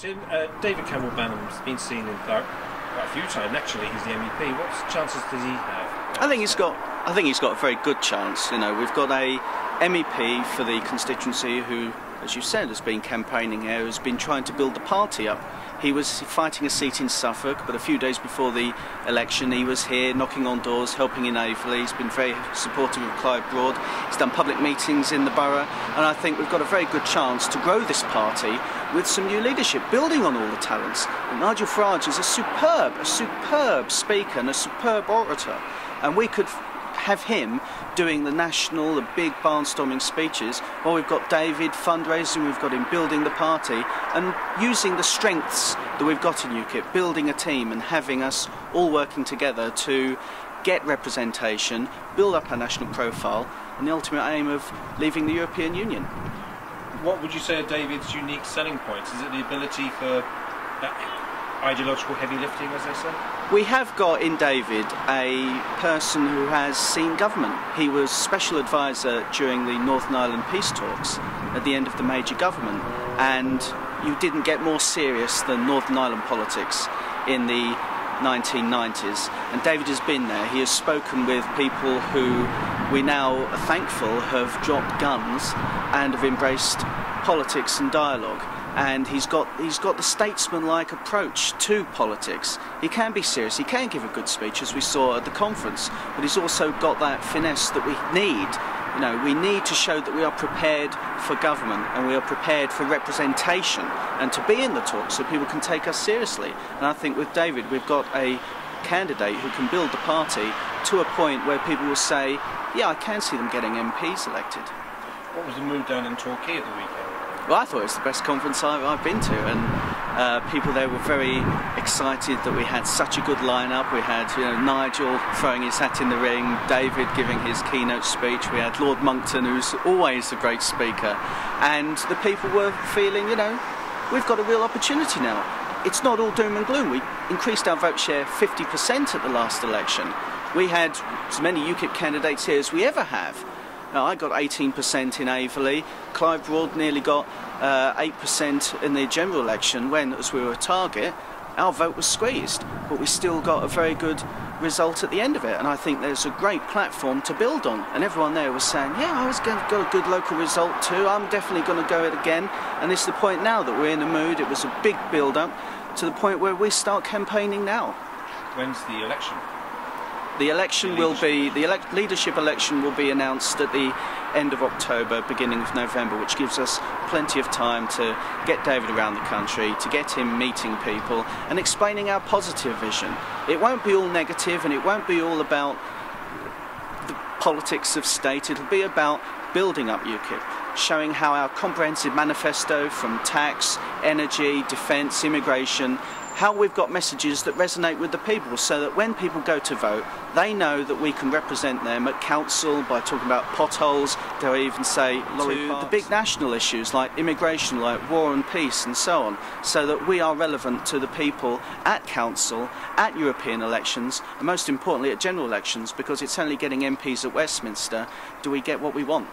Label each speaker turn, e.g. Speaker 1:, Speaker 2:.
Speaker 1: Tim, David Campbell Bannermen's been seen in quite a few times. Actually, he's the MEP. What chances does he have?
Speaker 2: I think he's got a very good chance. You know, we've got a MEP for the constituency who, as you said, has been campaigning here, has been trying to build the party up. He was fighting a seat in Suffolk, but a few days before the election he was here knocking on doors, helping in Aveley. He's been very supportive of Clive Broad. He's done public meetings in the borough, and I think we've got a very good chance to grow this party with some new leadership, building on all the talents. And Nigel Farage is a superb speaker and a superb orator, and we could have him doing the big barnstorming speeches, while we've got David fundraising, we've got him building the party and using the strengths that we've got in UKIP, building a team and having us all working together to get representation, build up our national profile and the ultimate aim of leaving the European Union.
Speaker 1: What would you say are David's unique selling points? Is it the ability for that ideological heavy lifting, as they say?
Speaker 2: We have got in David a person who has seen government. He was special advisor during the Northern Ireland peace talks at the end of the major government, and you didn't get more serious than Northern Ireland politics in the 1990s, and David has been there. He has spoken with people who we now are thankful have dropped guns and have embraced politics and dialogue. And he's got the statesman-like approach to politics. He can be serious, he can give a good speech, as we saw at the conference, but he's also got that finesse that we need. You know, we need to show that we are prepared for government and we are prepared for representation and to be in the talk so people can take us seriously. And I think with David we've got a candidate who can build the party to a point where people will say, yeah, I can see them getting MPs elected.
Speaker 1: What was the mood down in Torquay at the weekend?
Speaker 2: Well, I thought it was the best conference I've been to, and people there were very excited that we had such a good lineup. We had, you know, Nigel throwing his hat in the ring, David giving his keynote speech. We had Lord Monckton, who's always a great speaker, and the people were feeling, you know, we've got a real opportunity now. It's not all doom and gloom. We increased our vote share 50% at the last election. We had as many UKIP candidates here as we ever have. Now, I got 18% in Aveley. Clive Broad nearly got 8% in the general election when, as we were a target, our vote was squeezed. But we still got a very good result at the end of it. And I think there's a great platform to build on. And everyone there was saying, yeah, I was going to get a good local result too. I'm definitely going to go it again. And this is the point now that we're in the mood. It was a big build-up to the point where we start campaigning now.
Speaker 1: When's the election?
Speaker 2: The election will be, leadership election will be announced at the end of October, beginning of November, which gives us plenty of time to get David around the country, to get him meeting people and explaining our positive vision. It won't be all negative and it won't be all about the politics of state. It'll be about building up UKIP, showing how our comprehensive manifesto from tax, energy, defence, immigration, how we've got messages that resonate with the people so that when people go to vote, they know that we can represent them at council by talking about potholes, they'll even say to the big national issues like immigration, like war and peace and so on, so that we are relevant to the people at council, at European elections, and most importantly at general elections, because it's only getting MPs at Westminster do we get what we want.